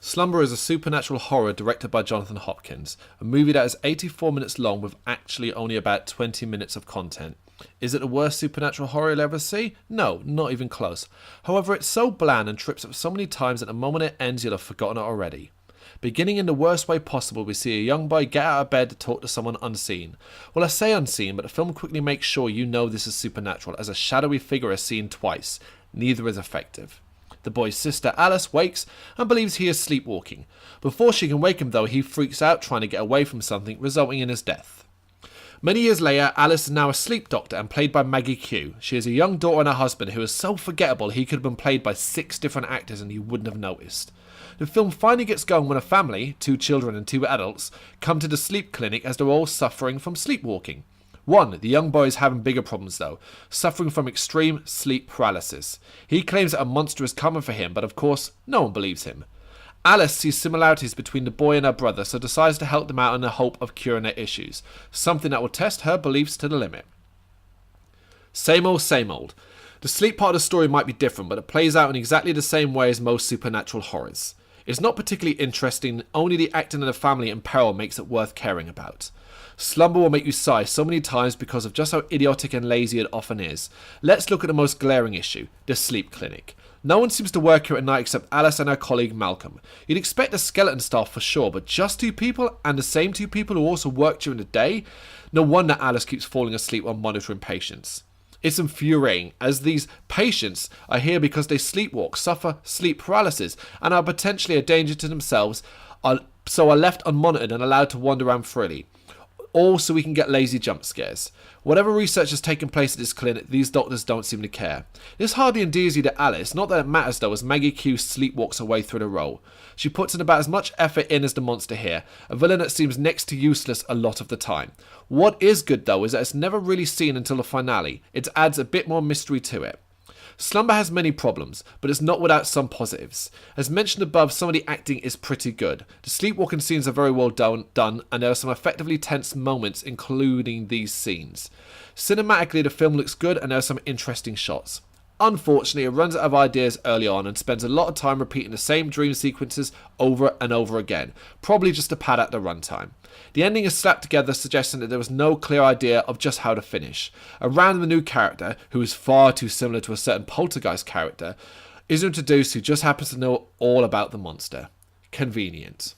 Slumber is a supernatural horror directed by Jonathan Hopkins, a movie that is 84 minutes long with actually only about 20 minutes of content. Is it the worst supernatural horror you'll ever see? No, not even close. However, it's so bland and trips up so many times that the moment it ends you'll have forgotten it already. Beginning in the worst way possible, we see a young boy get out of bed to talk to someone unseen. Well, I say unseen, but the film quickly makes sure you know this is supernatural, as a shadowy figure is seen twice. Neither is effective. The boy's sister Alice wakes and believes he is sleepwalking. Before she can wake him though, he freaks out trying to get away from something, resulting in his death. Many years later, Alice is now a sleep doctor and played by Maggie Q. She has a young daughter and a husband who is so forgettable he could have been played by 6 different actors and you wouldn't have noticed. The film finally gets going when a family, 2 children and 2 adults, come to the sleep clinic as they're all suffering from sleepwalking. The young boy is having bigger problems though, suffering from extreme sleep paralysis. He claims that a monster is coming for him, but of course, no one believes him. Alice sees similarities between the boy and her brother, so decides to help them out in the hope of curing their issues, something that will test her beliefs to the limit. Same old, same old. The sleep part of the story might be different, but it plays out in exactly the same way as most supernatural horrors. It's not particularly interesting, only the acting of the family in peril makes it worth caring about. Slumber will make you sigh so many times because of just how idiotic and lazy it often is. Let's look at the most glaring issue, the sleep clinic. No one seems to work here at night except Alice and her colleague Malcolm. You'd expect a skeleton staff for sure, but just 2 people, and the same 2 people who also work during the day? No wonder Alice keeps falling asleep while monitoring patients. It's infuriating, as these patients are here because they sleepwalk, suffer sleep paralysis, and are potentially a danger to themselves, so are left unmonitored and allowed to wander around freely. All so we can get lazy jump scares. Whatever research has taken place at this clinic, these doctors don't seem to care. This hardly endears you to Alice, not that it matters though, as Maggie Q sleepwalks her way through the role. She puts in about as much effort in as the monster here, a villain that seems next to useless a lot of the time. What is good though is that it's never really seen until the finale. It adds a bit more mystery to it. Slumber has many problems, but it's not without some positives. As mentioned above, some of the acting is pretty good. The sleepwalking scenes are very well done, and there are some effectively tense moments including these scenes. Cinematically, the film looks good and there are some interesting shots. Unfortunately, it runs out of ideas early on and spends a lot of time repeating the same dream sequences over and over again, probably just to pad out the runtime. The ending is slapped together, suggesting that there was no clear idea of just how to finish. A random new character, who is far too similar to a certain poltergeist character, is introduced who just happens to know all about the monster. Convenient.